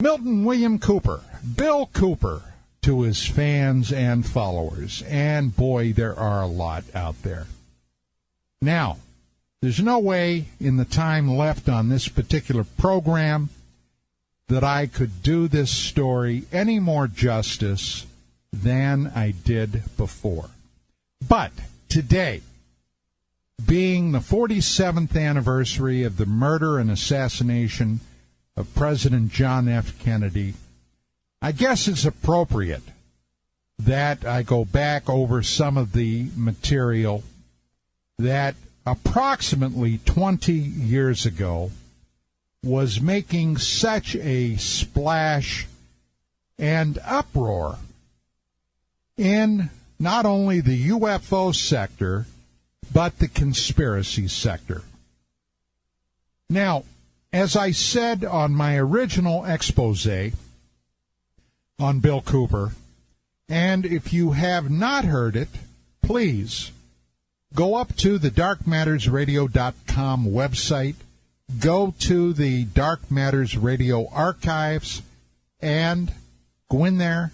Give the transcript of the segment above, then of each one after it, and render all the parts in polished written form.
Milton William Cooper, Bill Cooper, to his fans and followers. And boy, there are a lot out there. Now, there's no way in the time left on this particular program that I could do this story any more justice than I did before. But today, being the 47th anniversary of the murder and assassination of President John F. Kennedy, I guess it's appropriate that I go back over some of the material that approximately 20 years ago was making such a splash and uproar in not only the UFO sector, but the conspiracy sector. Now, as I said on my original expose on Bill Cooper, and if you have not heard it, please go up to the darkmattersradio.com website, go to the Dark Matters Radio archives, and go in there,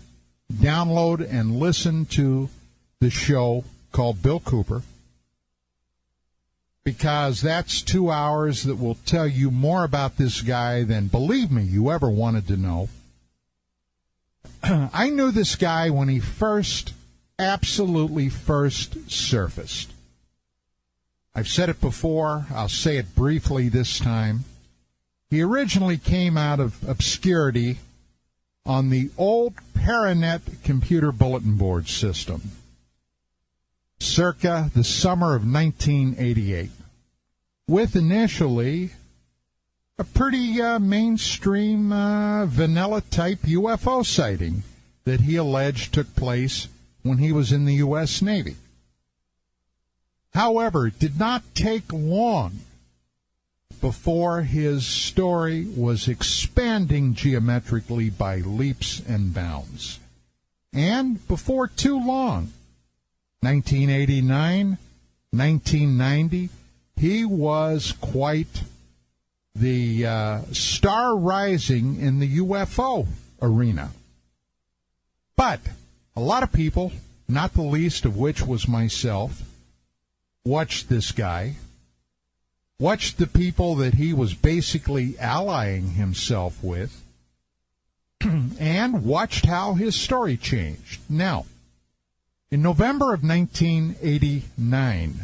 download and listen to the show called Bill Cooper, because that's 2 hours that will tell you more about this guy than, believe me, you ever wanted to know. I knew this guy when he absolutely first surfaced. I've said it before. I'll say it briefly this time. He originally came out of obscurity on the old Paranet computer bulletin board system, circa the summer of 1988, with initially a pretty mainstream vanilla-type UFO sighting that he alleged took place when he was in the U.S. Navy. However, it did not take long before his story was expanding geometrically by leaps and bounds. And before too long, 1989, 1990, he was quite the star rising in the UFO arena. But a lot of people, not the least of which was myself, watched this guy, watched the people that he was basically allying himself with, and watched how his story changed. Now, in November of 1989,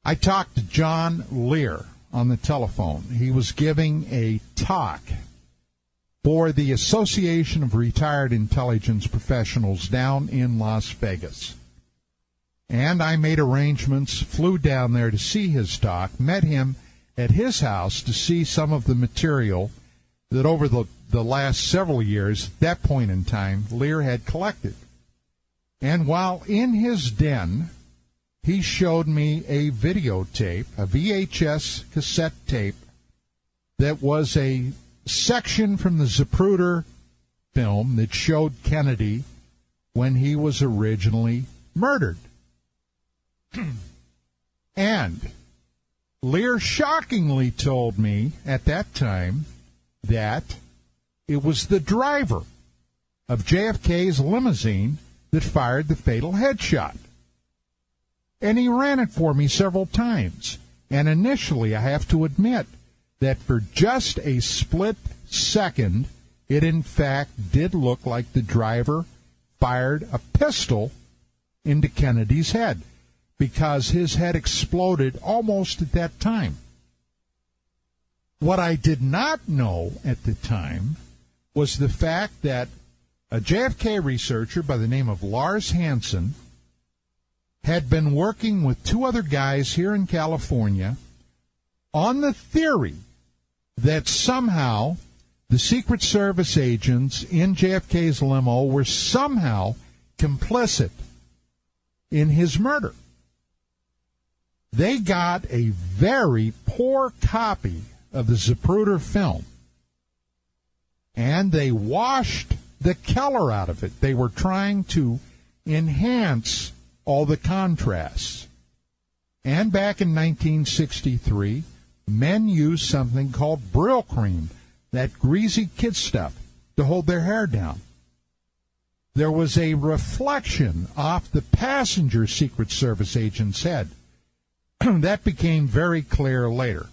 I talked to John Lear on the telephone. He was giving a talk for the Association of Retired Intelligence Professionals down in Las Vegas. And I made arrangements, flew down there to see his talk, met him at his house to see some of the material that over the last several years, at that point in time, Lear had collected. And while in his den, he showed me a videotape, a VHS cassette tape, that was a section from the Zapruder film that showed Kennedy when he was originally murdered. And Lear shockingly told me at that time that it was the driver of JFK's limousine that fired the fatal headshot. And he ran it for me several times. And initially, I have to admit that for just a split second, it in fact did look like the driver fired a pistol into Kennedy's head, because his head exploded almost at that time. What I did not know at the time was the fact that a JFK researcher by the name of Lars Hansen had been working with two other guys here in California on the theory that somehow the Secret Service agents in JFK's limo were somehow complicit in his murder. They got a very poor copy of the Zapruder film, and they washed the color out of it. They were trying to enhance all the contrasts. And back in 1963, men used something called Brill cream, that greasy kid stuff, to hold their hair down. There was a reflection off the passenger Secret Service agent's head. That became very clear later.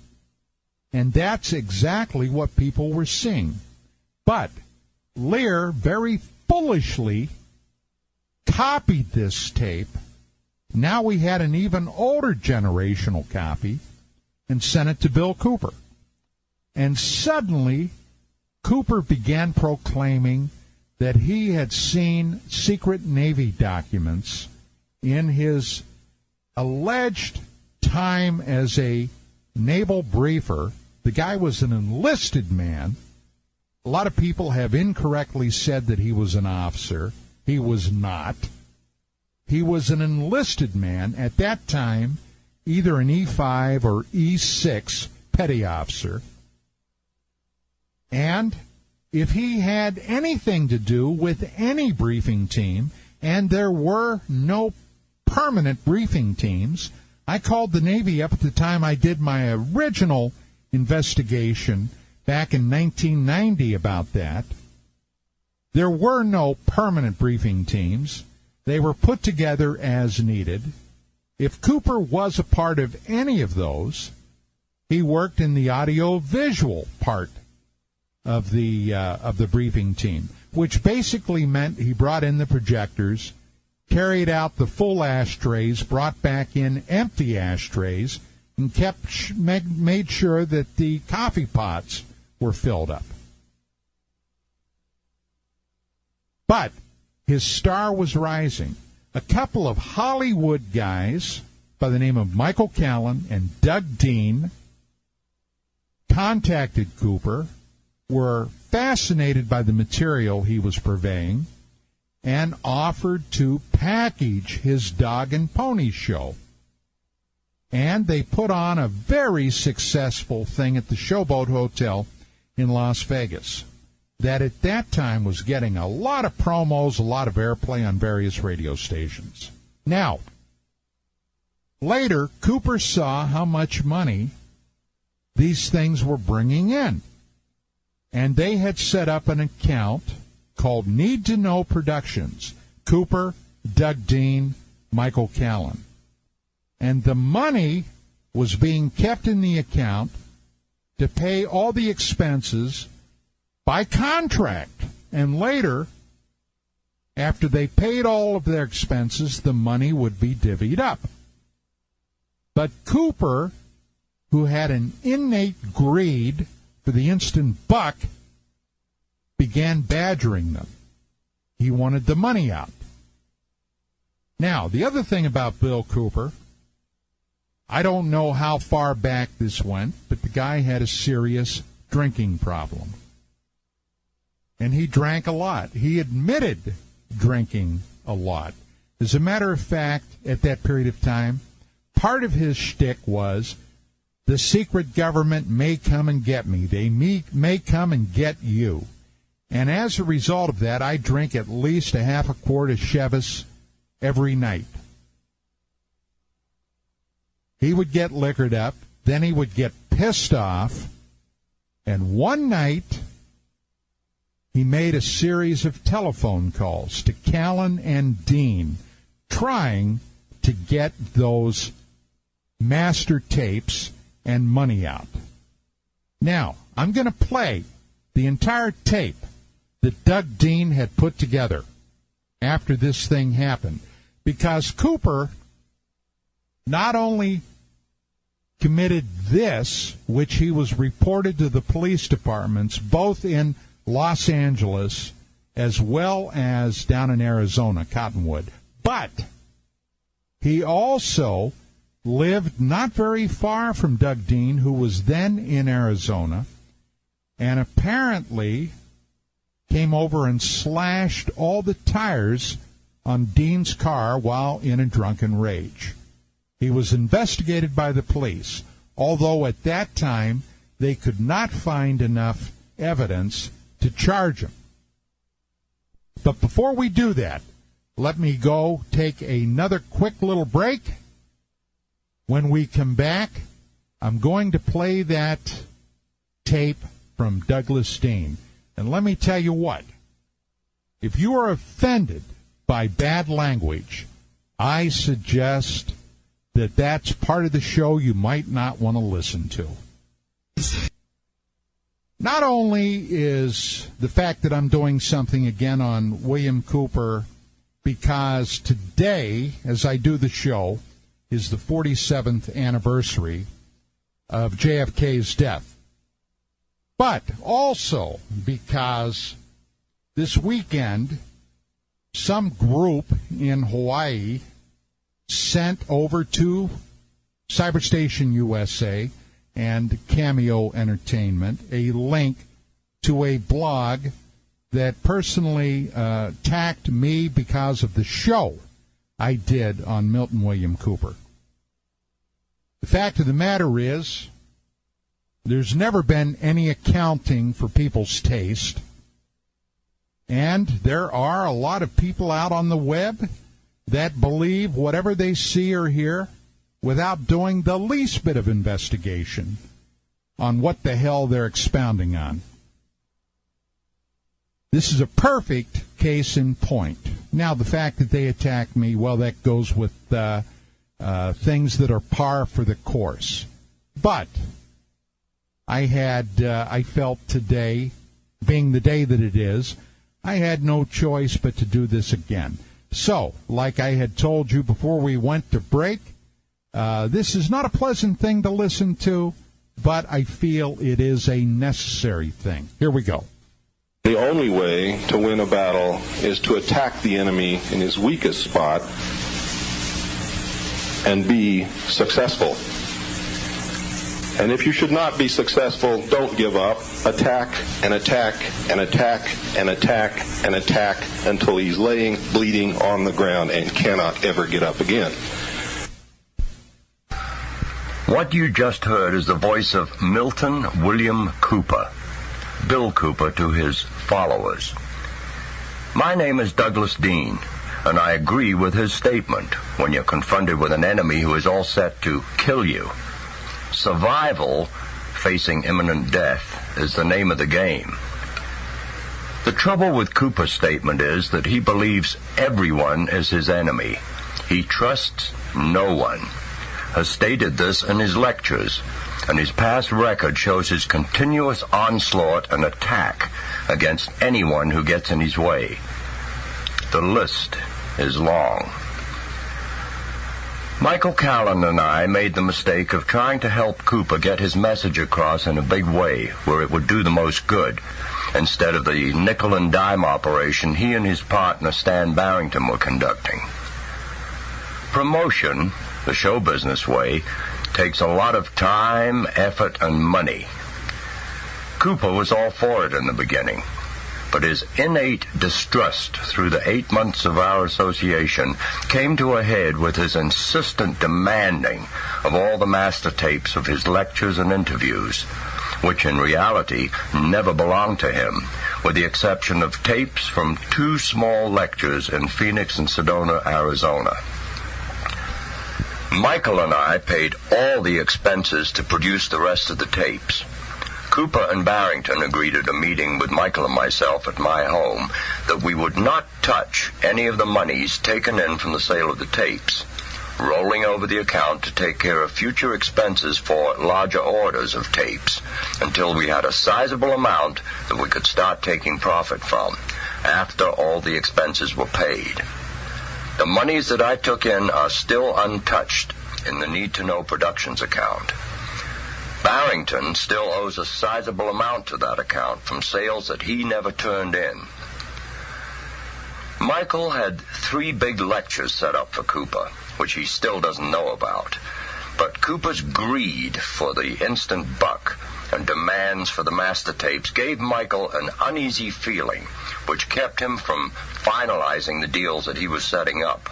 And that's exactly what people were seeing. But Lear very foolishly copied this tape. Now we had an even older generational copy and sent it to Bill Cooper. And suddenly, Cooper began proclaiming that he had seen secret Navy documents in his alleged time as a naval briefer. The guy was an enlisted man. A lot of people have incorrectly said that he was an officer. He was not. He was an enlisted man at that time, either an E5 or E6 petty officer. And if he had anything to do with any briefing team, and there were no permanent briefing teams, I called the Navy up at the time I did my original investigation back in 1990 about that. There were no permanent briefing teams. They were put together as needed. If Cooper was a part of any of those, he worked in the audio-visual part of the briefing team, which basically meant he brought in the projectors, carried out the full ashtrays, brought back in empty ashtrays, and made sure that the coffee pots were filled up. But his star was rising. A couple of Hollywood guys by the name of Michael Callan and Doug Dean contacted Cooper, were fascinated by the material he was purveying, and offered to package his Dog and Pony show. And they put on a very successful thing at the Showboat Hotel in Las Vegas that at that time was getting a lot of promos, a lot of airplay on various radio stations. Now, later, Cooper saw how much money these things were bringing in. And they had set up an account called Need to Know Productions. Cooper, Doug Dean, Michael Callan. And the money was being kept in the account to pay all the expenses by contract. And later, after they paid all of their expenses, the money would be divvied up. But Cooper, who had an innate greed for the instant buck, began badgering them. He wanted the money out. Now, the other thing about Bill Cooper, I don't know how far back this went, but the guy had a serious drinking problem. And he drank a lot. He admitted drinking a lot. As a matter of fact, at that period of time, part of his shtick was, the secret government may come and get me. They may come and get you. And as a result of that, I drink at least a half a quart of Chivas every night. He would get liquored up, then he would get pissed off, and one night he made a series of telephone calls to Callan and Dean, trying to get those master tapes and money out. Now, I'm going to play the entire tape that Doug Dean had put together after this thing happened, because Cooper not only committed this, which he was reported to the police departments both in Los Angeles as well as down in Arizona, Cottonwood, but he also lived not very far from Doug Dean, who was then in Arizona, and apparently came over and slashed all the tires on Dean's car while in a drunken rage. He was investigated by the police, although at that time they could not find enough evidence to charge him. But before we do that, let me go take another quick little break. When we come back, I'm going to play that tape from Douglas Dean. And let me tell you what. If you are offended by bad language, I suggest that that's part of the show you might not want to listen to. Not only is the fact that I'm doing something again on William Cooper, because today, as I do the show, is the 47th anniversary of JFK's death, but also because this weekend, some group in Hawaii sent over to Cyberstation USA and Cameo Entertainment a link to a blog that personally attacked me because of the show I did on Milton William Cooper. The fact of the matter is, there's never been any accounting for people's taste, and there are a lot of people out on the web that believe whatever they see or hear without doing the least bit of investigation on what the hell they're expounding on. This is a perfect case in point. Now, the fact that they attack me, well, that goes with things that are par for the course. But I felt today, being the day that it is, I had no choice but to do this again. So, like I had told you before we went to break, this is not a pleasant thing to listen to, but I feel it is a necessary thing. Here we go. The only way to win a battle is to attack the enemy in his weakest spot and be successful. And if you should not be successful, don't give up. Attack and attack and attack and attack and attack until he's laying bleeding on the ground and cannot ever get up again. What you just heard is the voice of Milton William Cooper, Bill Cooper to his followers. My name is Douglas Dean, and I agree with his statement when you're confronted with an enemy who is all set to kill you. Survival, facing imminent death, is the name of the game. The trouble with Cooper's statement is that he believes everyone is his enemy. He trusts no one. Has stated this in his lectures, and his past record shows his continuous onslaught and attack against anyone who gets in his way. The list is long. Michael Callan and I made the mistake of trying to help Cooper get his message across in a big way where it would do the most good, instead of the nickel and dime operation he and his partner Stan Barrington were conducting. Promotion, the show business way, takes a lot of time, effort, and money. Cooper was all for it in the beginning, but his innate distrust through the 8 months of our association came to a head with his insistent demanding of all the master tapes of his lectures and interviews, which in reality never belonged to him, with the exception of tapes from 2 small lectures in Phoenix and Sedona, Arizona. Michael and I paid all the expenses to produce the rest of the tapes. Cooper and Barrington agreed at a meeting with Michael and myself at my home that we would not touch any of the monies taken in from the sale of the tapes, rolling over the account to take care of future expenses for larger orders of tapes until we had a sizable amount that we could start taking profit from after all the expenses were paid. The monies that I took in are still untouched in the Need to Know Productions account. Barrington still owes a sizable amount to that account from sales that he never turned in. Michael had 3 big lectures set up for Cooper, which he still doesn't know about. But Cooper's greed for the instant buck and demands for the master tapes gave Michael an uneasy feeling, which kept him from finalizing the deals that he was setting up.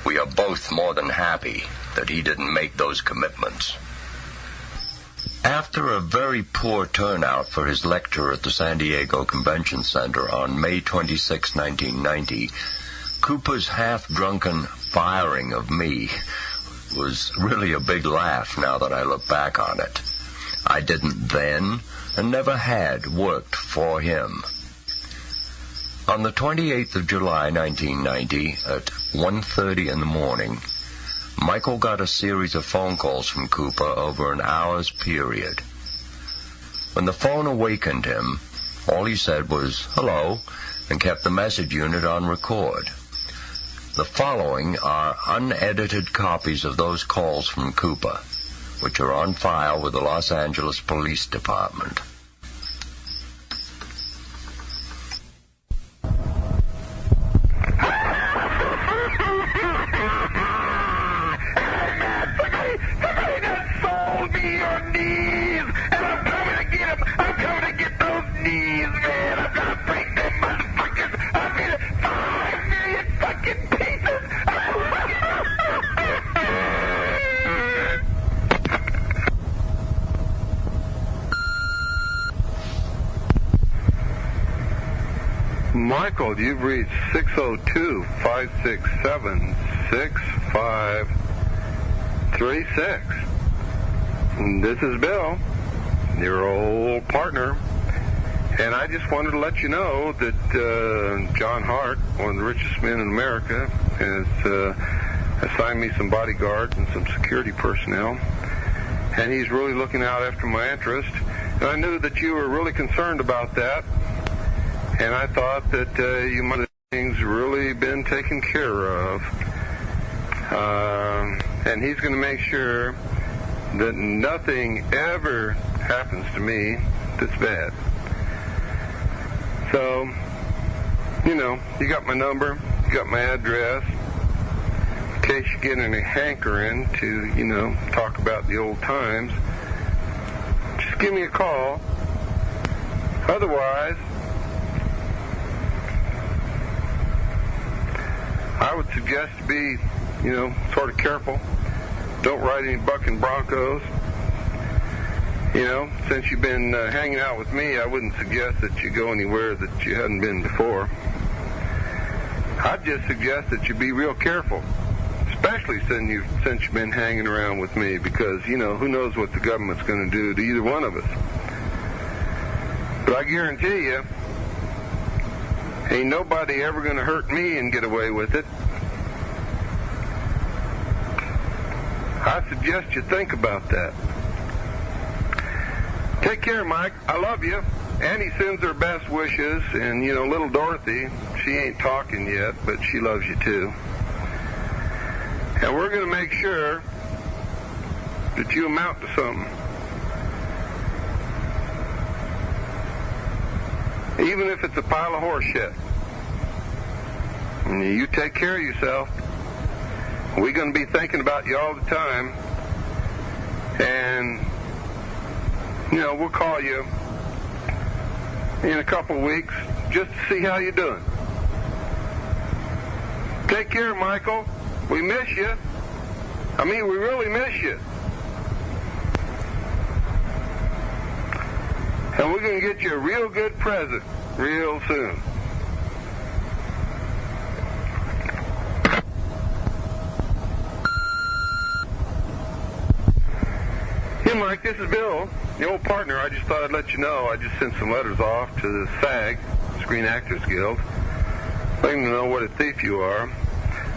We are both more than happy that he didn't make those commitments. After a very poor turnout for his lecture at the San Diego Convention Center on May 26, 1990, Cooper's half-drunken firing of me was really a big laugh now that I look back on it. I didn't then, and never had, worked for him. On the 28th of July, 1990, at 1:30 in the morning, Michael got a series of phone calls from Cooper over an hour's period. When the phone awakened him, all he said was, "Hello," and kept the message unit on record. The following are unedited copies of those calls from Cooper, which are on file with the Los Angeles Police Department. Michael, you've reached 602-567-6536. This is Bill, your old partner, and I just wanted to let you know that John Hart, one of the richest men in America, has assigned me some bodyguards and some security personnel, and he's really looking out after my interest. And I knew that you were really concerned about that. And I thought that you might have things really been taken care of. And he's going to make sure that nothing ever happens to me that's bad. So, you got my number, you got my address. In case you get any hankering to, talk about the old times, just give me a call. Otherwise, I would suggest to be, sort of careful. Don't ride any bucking broncos. Since you've been hanging out with me, I wouldn't suggest that you go anywhere that you hadn't been before. I'd just suggest that you be real careful, especially since you've been hanging around with me, because, who knows what the government's going to do to either one of us. But I guarantee you, ain't nobody ever going to hurt me and get away with it. I suggest you think about that. Take care, Mike. I love you. Annie sends her best wishes, and, little Dorothy, she ain't talking yet, but she loves you too. And we're going to make sure that you amount to something. Even if it's a pile of horse shit. You take care of yourself. We're going to be thinking about you all the time. And, we'll call you in a couple of weeks just to see how you're doing. Take care, Michael. We miss you. We really miss you. And we're going to get you a real good present real soon. Hey, Mike, this is Bill, the old partner. I just thought I'd let you know I just sent some letters off to the SAG, Screen Actors Guild, letting them know what a thief you are. In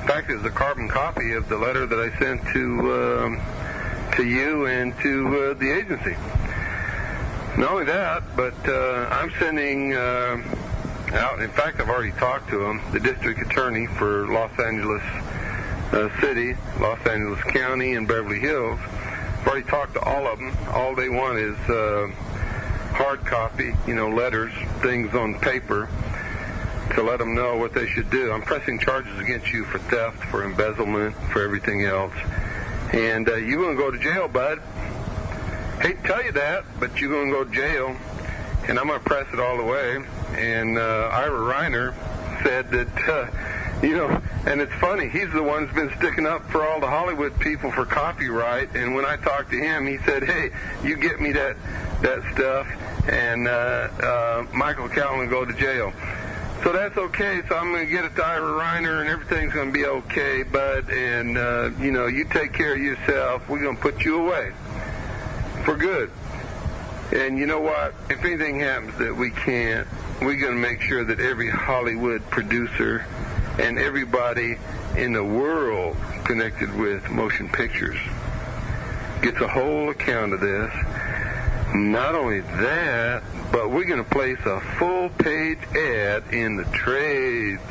fact, there's a carbon copy of the letter that I sent to you and to the agency. Not only that, but I'm sending out, in fact, I've already talked to him, the district attorney for Los Angeles City, Los Angeles County, and Beverly Hills. I've already talked to all of them. All they want is hard copy, letters, things on paper, to let them know what they should do. I'm pressing charges against you for theft, for embezzlement, for everything else. And you're going to go to jail, bud. Hate to tell you that, but you're going to go to jail, and I'm going to press it all the way. And Ira Reiner said that, and it's funny, he's the one who's been sticking up for all the Hollywood people for copyright, and when I talked to him, he said, hey, you get me that stuff, and Michael Callan will go to jail. So that's okay. So I'm going to get a tire reiner, and everything's going to be okay, bud. And, you take care of yourself. We're going to put you away for good. And you know what? If anything happens that we can't, we're going to make sure that every Hollywood producer and everybody in the world connected with motion pictures gets a whole account of this. Not only that, but we're going to place a full-page ad in the trades.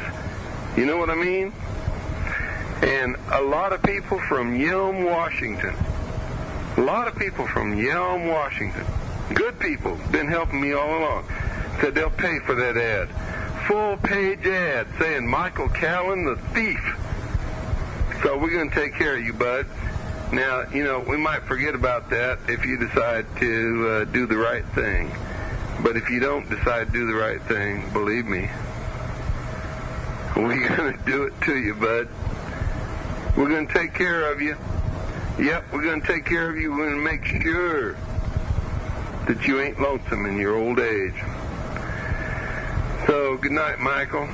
You know what I mean? And a lot of people from Yelm, Washington, good people, been helping me all along, said they'll pay for that ad. Full-page ad saying Michael Callan, the thief. So we're going to take care of you, bud. Now, we might forget about that if you decide to do the right thing. But if you don't decide to do the right thing, believe me, we're going to do it to you, bud. We're going to take care of you. Yep, we're going to take care of you. We're going to make sure that you ain't lonesome in your old age. So, good night, Michael.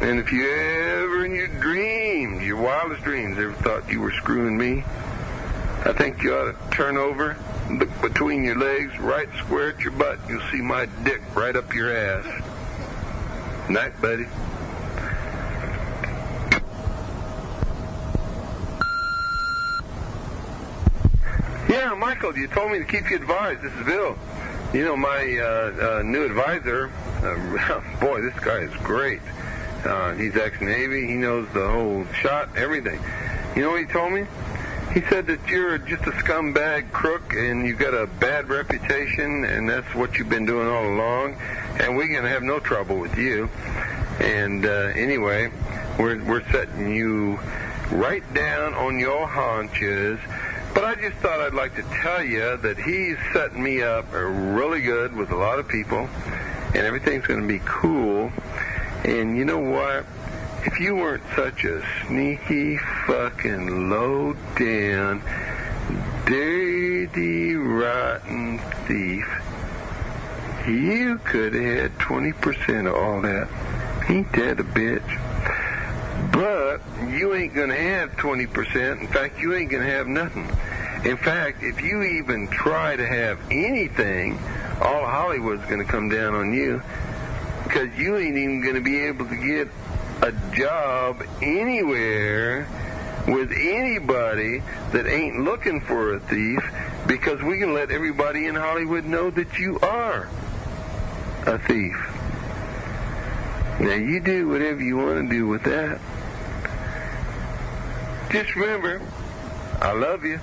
And if you ever in your dreams, your wildest dreams, ever thought you were screwing me, I think you ought to turn over, look between your legs, right square at your butt. You'll see my dick right up your ass. Night, buddy. Yeah, Michael, you told me to keep you advised. This is Bill. My new advisor, boy, this guy is great. He's ex-Navy. He knows the whole shot, everything. You know what he told me? He said that you're just a scumbag crook and you've got a bad reputation, and that's what you've been doing all along, and we're going to have no trouble with you. And anyway, we're setting you right down on your haunches. But I just thought I'd like to tell you that he's setting me up really good with a lot of people, and everything's going to be cool. And you know what? If you weren't such a sneaky, fucking low-down, dirty, rotten thief, you could have had 20% of all that. Ain't that a bitch? But you ain't going to have 20%. In fact, you ain't going to have nothing. In fact, if you even try to have anything, all of Hollywood's going to come down on you, because you ain't even going to be able to get a job anywhere with anybody that ain't looking for a thief, because we can let everybody in Hollywood know that you are a thief. Now, you do whatever you want to do with that. Just remember, I love you.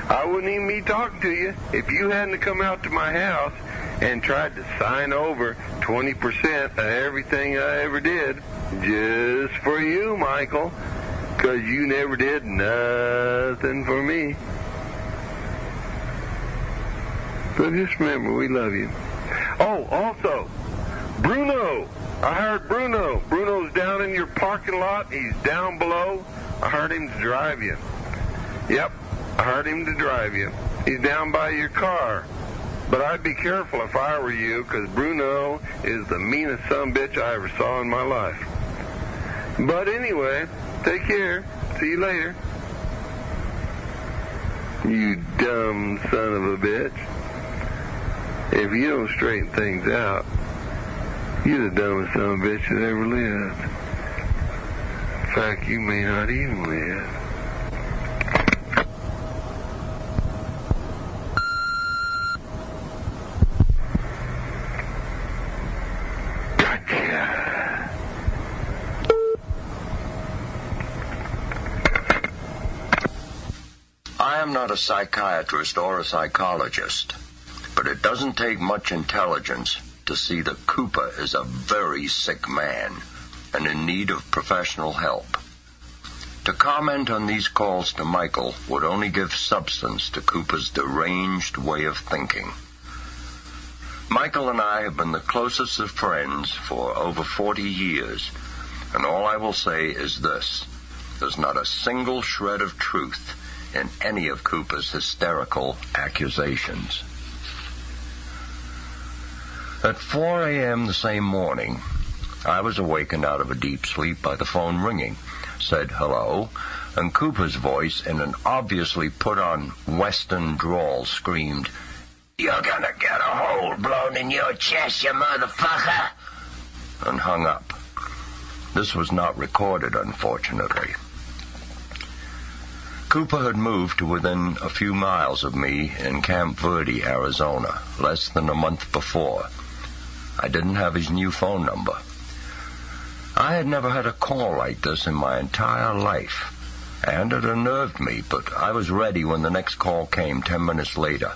I wouldn't even be talking to you if you hadn't come out to my house and tried to sign over 20% of everything I ever did just for you, Michael, because you never did nothing for me. So just remember, we love you. Oh, also, Bruno. I heard Bruno. Bruno's down in your parking lot. He's down below. I heard him to drive you. Yep, I heard him to drive you. He's down by your car. But I'd be careful if I were you, because Bruno is the meanest sumbitch I ever saw in my life. But anyway, take care. See you later. You dumb son of a bitch. If you don't straighten things out, you're the dumbest son of a bitch that ever lived. In fact, you may not even live. I am not a psychiatrist or a psychologist, but it doesn't take much intelligence to see that Cooper is a very sick man and in need of professional help. To comment on these calls to Michael would only give substance to Cooper's deranged way of thinking. Michael and I have been the closest of friends for over 40 years, and all I will say is this: there's not a single shred of truth in any of Cooper's hysterical accusations. At 4 a.m. the same morning, I was awakened out of a deep sleep by the phone ringing. Said hello, and Cooper's voice, in an obviously put-on Western drawl, screamed, "You're gonna get a hole blown in your chest, you motherfucker!" and hung up. This was not recorded, unfortunately. Cooper had moved to within a few miles of me in Camp Verde, Arizona, less than a month before. I didn't have his new phone number. I had never had a call like this in my entire life, and it unnerved me, but I was ready when the next call came 10 minutes later,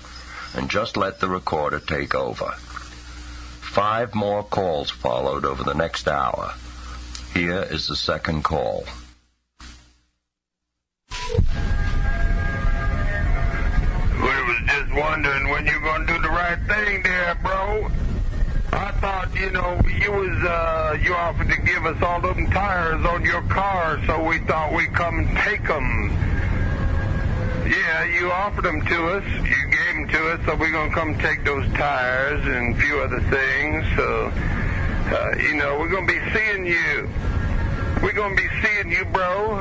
and just let the recorder take over. 5 more calls followed over the next hour. Here is the second call. We was just wondering when you gonna do the right thing there, bro. I thought, you offered to give us all them tires on your car, so we thought we'd come and take them. Yeah, you offered them to us. You gave them to us, so we're going to come take those tires and a few other things. So, we're going to be seeing you. We're going to be seeing you, bro.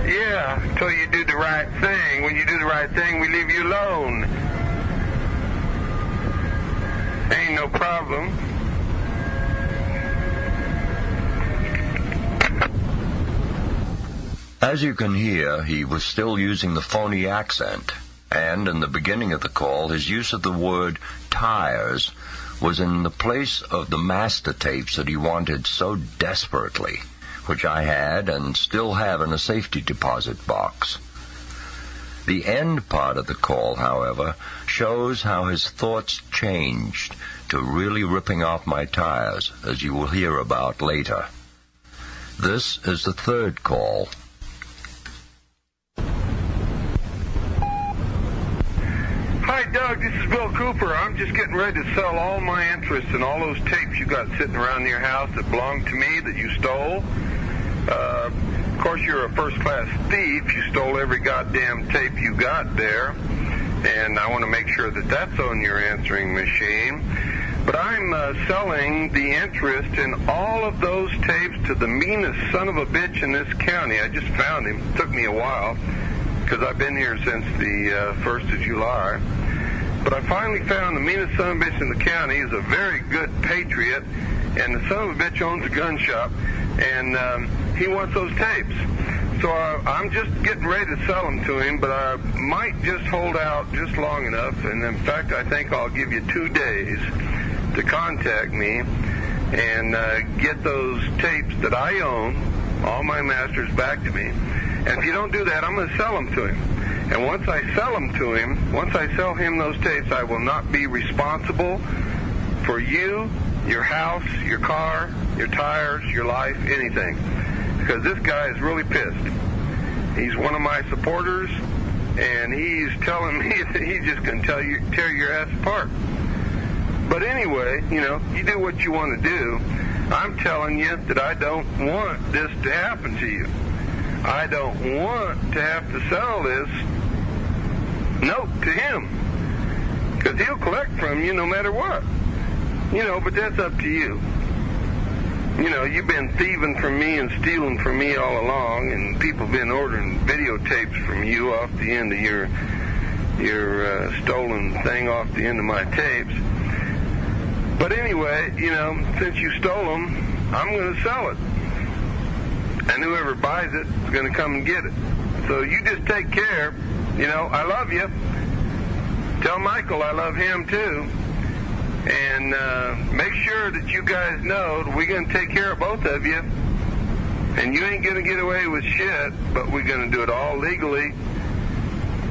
Yeah, until you do the right thing. When you do the right thing, we leave you alone. Ain't no problem. As you can hear, he was still using the phony accent, and in the beginning of the call, his use of the word tires was in the place of the master tapes that he wanted so desperately, which I had and still have in a safety deposit box. The end part of the call, however, shows how his thoughts changed to really ripping off my tires, as you will hear about later. This is the third call. Hi, Doug. This is Bill Cooper. I'm just getting ready to sell all my interest in all those tapes you got sitting around your house that belonged to me that you stole. Of course, you're a first-class thief. You stole every goddamn tape you got there, and I want to make sure that that's on your answering machine. But I'm selling the interest in all of those tapes to the meanest son of a bitch in this county. I just found him. It took me a while, because I've been here since the 1st of July. But I finally found the meanest son of a bitch in the county. He's a very good patriot, and the son of a bitch owns a gun shop, and he wants those tapes. So I'm just getting ready to sell them to him, but I might just hold out just long enough, and in fact, I think I'll give you 2 days to contact me and get those tapes that I own, all my masters, back to me. And if you don't do that, I'm going to sell them to him. And once I sell them to him, once I sell him those tapes, I will not be responsible for you, your house, your car, your tires, your life, anything. Because this guy is really pissed. He's one of my supporters, and he's telling me that he's just going to tear your ass apart. But anyway, you do what you want to do. I'm telling you that I don't want this to happen to you. I don't want to have to sell this note to him, because he'll collect from you no matter what. But that's up to you. You've been thieving from me and stealing from me all along, and people have been ordering videotapes from you off the end of your stolen thing off the end of my tapes. But anyway, since you stole them, I'm going to sell it. And whoever buys it is going to come and get it. So you just take care. I love you. Tell Michael I love him too. And make sure that you guys know that we're going to take care of both of you. And you ain't going to get away with shit, but we're going to do it all legally.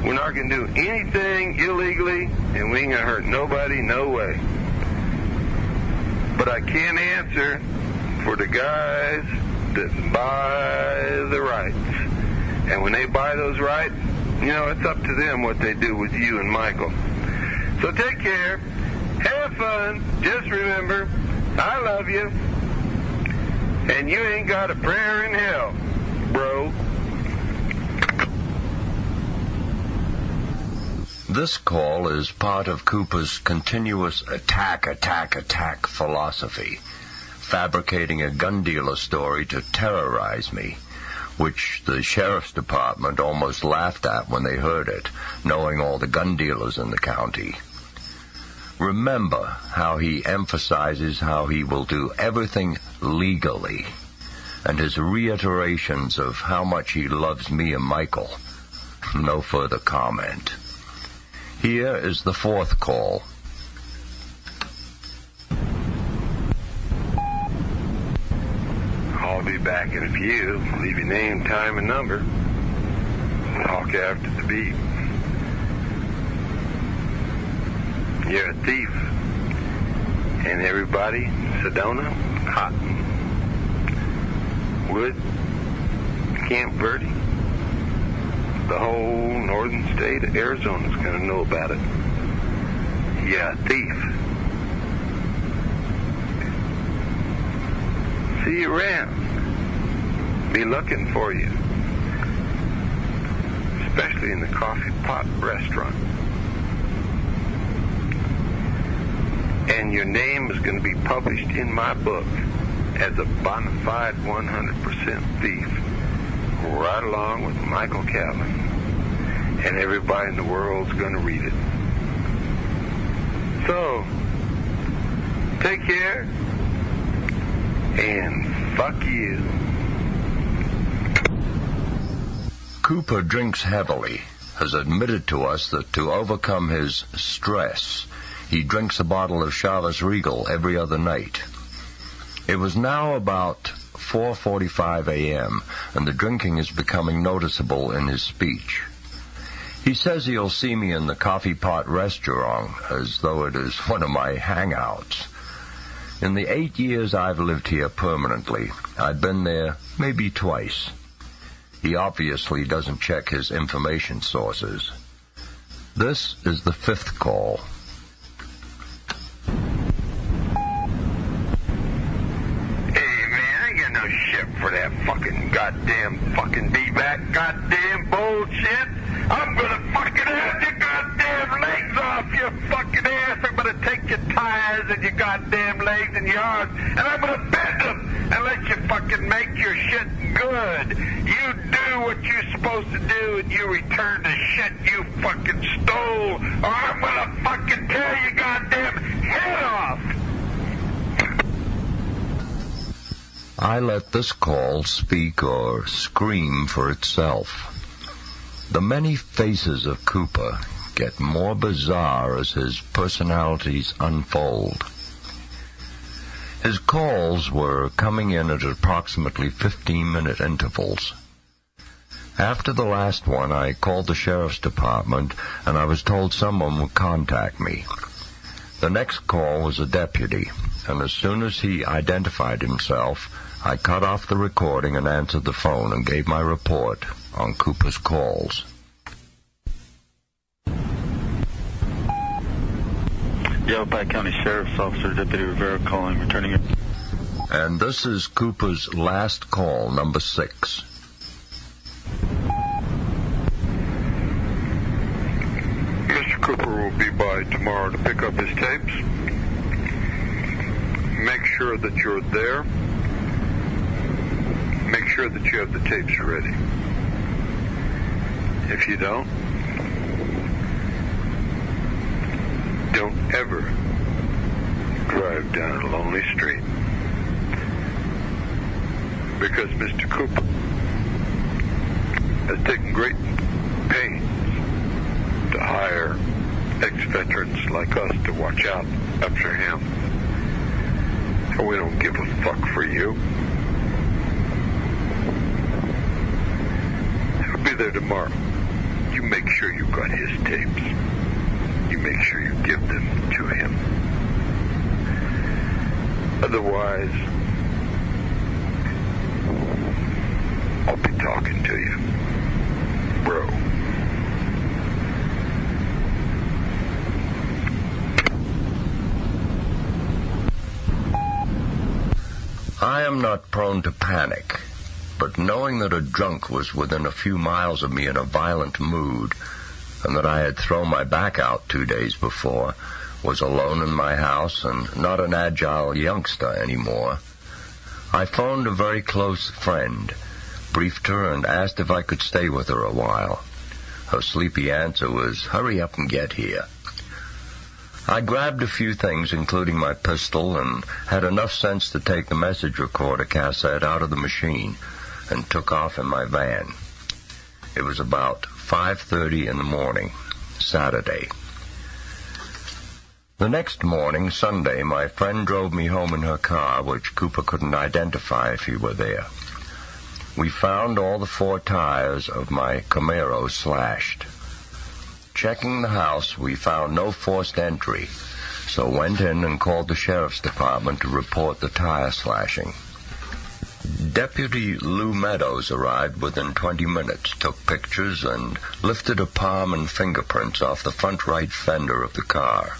We're not going to do anything illegally, and we ain't going to hurt nobody, no way. But I can't answer for the guys that buy the rights. And when they buy those rights, it's up to them what they do with you and Michael. So take care. Have fun. Just remember, I love you. And you ain't got a prayer in hell, bro. This call is part of Cooper's continuous attack philosophy, fabricating a gun dealer story to terrorize me, which the sheriff's department almost laughed at when they heard it, knowing all the gun dealers in the county. Remember how he emphasizes how he will do everything legally, and his reiterations of how much he loves me and Michael. No further comment. Here is the fourth call. I'll be back in a few. Leave your name, time, and number. Talk after the beep. You're a thief. And everybody, Sedona, Cotton, Wood, Camp Verde, the whole northern state of Arizona's going to know about it. You're a thief. See you around. Be looking for you. Especially in the Coffee Pot restaurant. And your name is going to be published in my book as a bona fide 100% thief, right along with Michael Calvin. And everybody in the world's going to read it. So, take care, and fuck you. Cooper drinks heavily, has admitted to us that to overcome his stress, he drinks a bottle of Chivas Regal every other night. It was now about 4:45 a.m., and the drinking is becoming noticeable in his speech. He says he'll see me in the Coffee Pot restaurant, as though it is one of my hangouts. In the 8 years I've lived here permanently, I've been there maybe twice. He obviously doesn't check his information sources. This is the fifth call. For that goddamn D-back goddamn bullshit. I'm gonna fucking have your goddamn legs off your fucking ass. I'm gonna take your tires and your goddamn legs and your arms, and I'm gonna bend them and let you fucking make your shit good. You do what you're supposed to do and you return the shit you fucking stole, or I'm gonna fucking tear your goddamn head off. I let this call speak or scream for itself. The many faces of Cooper get more bizarre as his personalities unfold. His calls were coming in at approximately 15-minute intervals. After the last one, I called the sheriff's department, and I was told someone would contact me. The next call was a deputy, and as soon as he identified himself, I cut off the recording and answered the phone and gave my report on Cooper's calls. Yavapai County Sheriff's Officer Deputy Rivera calling, returning your... And this is Cooper's last call, number 6. Mr. Cooper will be by tomorrow to pick up his tapes. Make sure that you're there. Make sure that you have the tapes ready. If you don't ever drive down a lonely street. Because Mr. Cooper has taken great pains to hire ex-veterans like us to watch out after him. And we don't give a fuck for you. He'll be there tomorrow. You make sure you got his tapes. You make sure you give them to him. Otherwise, I'll be talking to you, bro. I am not prone to panic, but knowing that a drunk was within a few miles of me in a violent mood, and that I had thrown my back out 2 days before, was alone in my house and not an agile youngster anymore. I phoned a very close friend, briefed her, and asked if I could stay with her a while. Her sleepy answer was, "Hurry up and get here." I grabbed a few things, including my pistol, and had enough sense to take the message recorder cassette out of the machine and took off in my van. It was about 5:30 in the morning, Saturday. The next morning, Sunday, my friend drove me home in her car, which Cooper couldn't identify if he were there. We found all the 4 tires of my Camaro slashed. Checking the house, we found no forced entry, so went in and called the sheriff's department to report the tire slashing. Deputy Lou Meadows arrived within 20 minutes, took pictures, and lifted a palm and fingerprints off the front right fender of the car.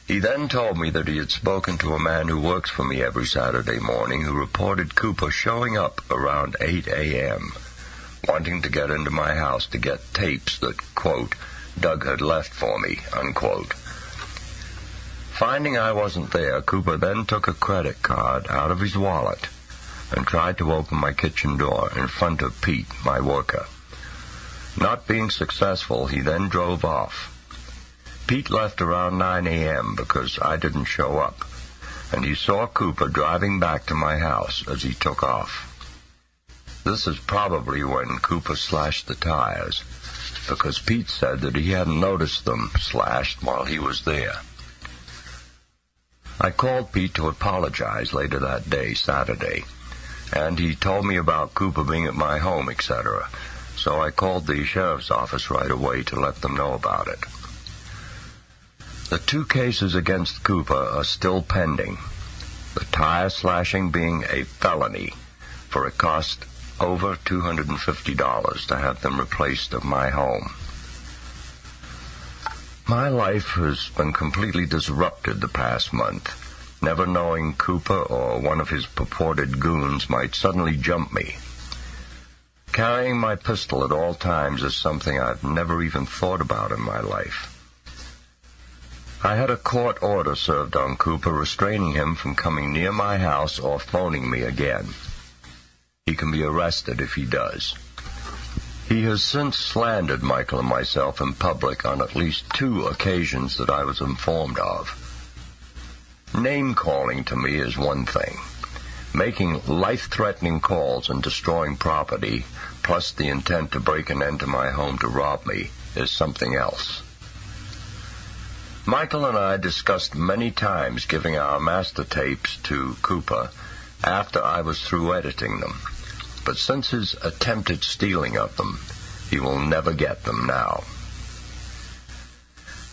He then told me that he had spoken to a man who works for me every Saturday morning who reported Cooper showing up around 8 a.m., wanting to get into my house to get tapes that, quote, Doug had left for me, unquote. Finding I wasn't there, Cooper then took a credit card out of his wallet and tried to open my kitchen door in front of Pete, my worker. Not being successful, he then drove off. Pete left around 9 a.m. because I didn't show up, and he saw Cooper driving back to my house as he took off. This is probably when Cooper slashed the tires, because Pete said that he hadn't noticed them slashed while he was there. I called Pete to apologize later that day, Saturday, and he told me about Cooper being at my home, etc., so I called the sheriff's office right away to let them know about it. The 2 cases against Cooper are still pending, the tire slashing being a felony, for it cost over $250 to have them replaced at my home. My life has been completely disrupted the past month, never knowing Cooper or one of his purported goons might suddenly jump me. Carrying my pistol at all times is something I've never even thought about in my life. I had a court order served on Cooper restraining him from coming near my house or phoning me again. He can be arrested if he does. He has since slandered Michael and myself in public on at least 2 occasions that I was informed of. Name-calling to me is one thing. Making life-threatening calls and destroying property, plus the intent to break and enter my home to rob me, is something else. Michael and I discussed many times giving our master tapes to Cooper after I was through editing them, but since his attempted stealing of them, he will never get them now.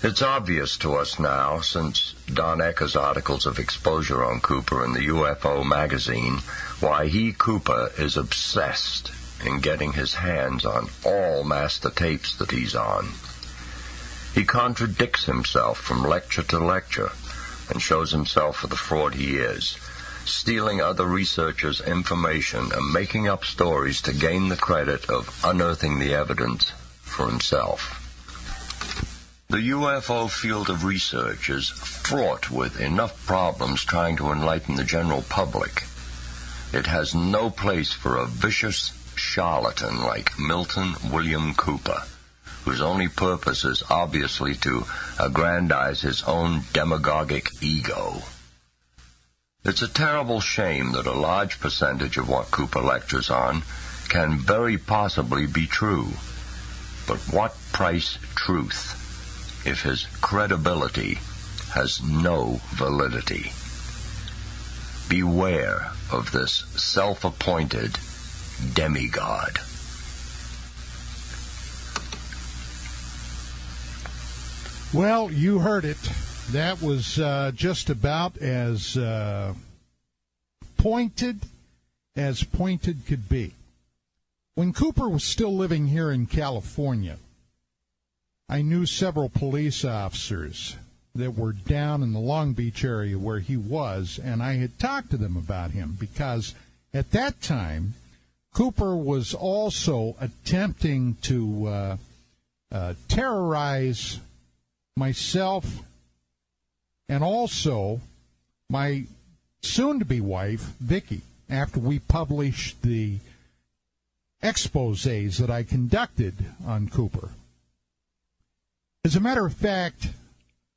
It's obvious to us now, since Don Ecker's articles of exposure on Cooper in the UFO magazine, why he, Cooper, is obsessed in getting his hands on all master tapes that he's on. He contradicts himself from lecture to lecture and shows himself for the fraud he is, stealing other researchers' information and making up stories to gain the credit of unearthing the evidence for himself. The UFO field of research is fraught with enough problems trying to enlighten the general public. It has no place for a vicious charlatan like Milton William Cooper, whose only purpose is obviously to aggrandize his own demagogic ego. It's a terrible shame that a large percentage of what Cooper lectures on can very possibly be true. But what price truth if his credibility has no validity? Beware of this self-appointed demigod. Well, you heard it. That was just about as pointed could be. When Cooper was still living here in California, I knew several police officers that were down in the Long Beach area where he was, and I had talked to them about him because at that time, Cooper was also attempting to terrorize myself and also my soon-to-be wife, Vicki, after we published the exposés that I conducted on Cooper. As a matter of fact,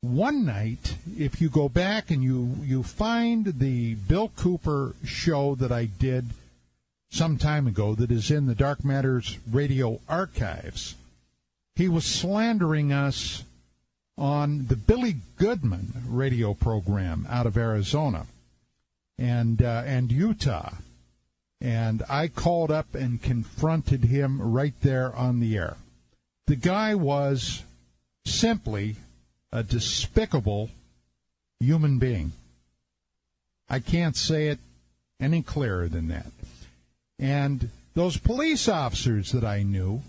one night, if you go back and you find the Bill Cooper show that I did some time ago that is in the Dark Matters radio archives, he was slandering us on the Billy Goodman radio program out of Arizona and Utah. And I called up and confronted him right there on the air. The guy was simply a despicable human being. I can't say it any clearer than that. And those police officers that I knew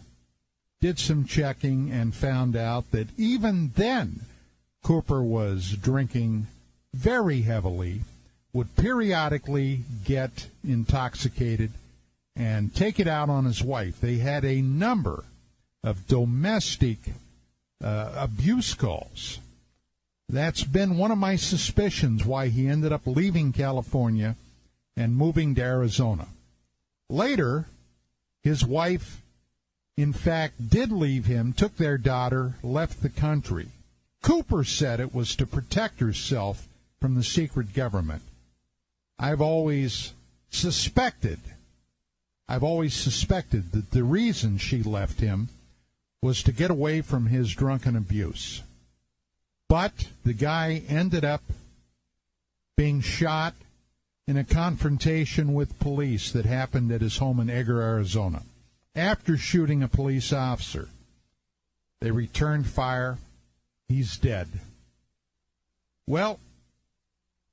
did some checking and found out that even then Cooper was drinking very heavily, would periodically get intoxicated and take it out on his wife. They had a number of domestic abuse calls. That's been one of my suspicions why he ended up leaving California and moving to Arizona. Later, his wife, in fact, did leave him, took their daughter, left the country. Cooper said it was to protect herself from the secret government. I've always suspected that the reason she left him was to get away from his drunken abuse. But the guy ended up being shot in a confrontation with police that happened at his home in Ecker, Arizona. After shooting a police officer, they returned fire. He's dead. Well,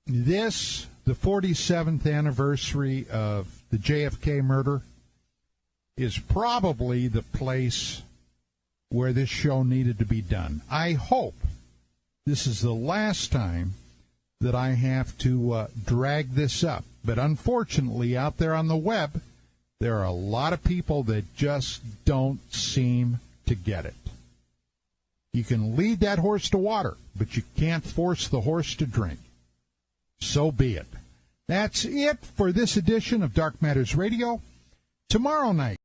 the 47th anniversary of the JFK murder is probably the place where this show needed to be done. I hope this is the last time that I have to drag this up. But unfortunately, out there on the web, there are a lot of people that just don't seem to get it. You can lead that horse to water, but you can't force the horse to drink. So be it. That's it for this edition of Dark Matters Radio. Tomorrow night,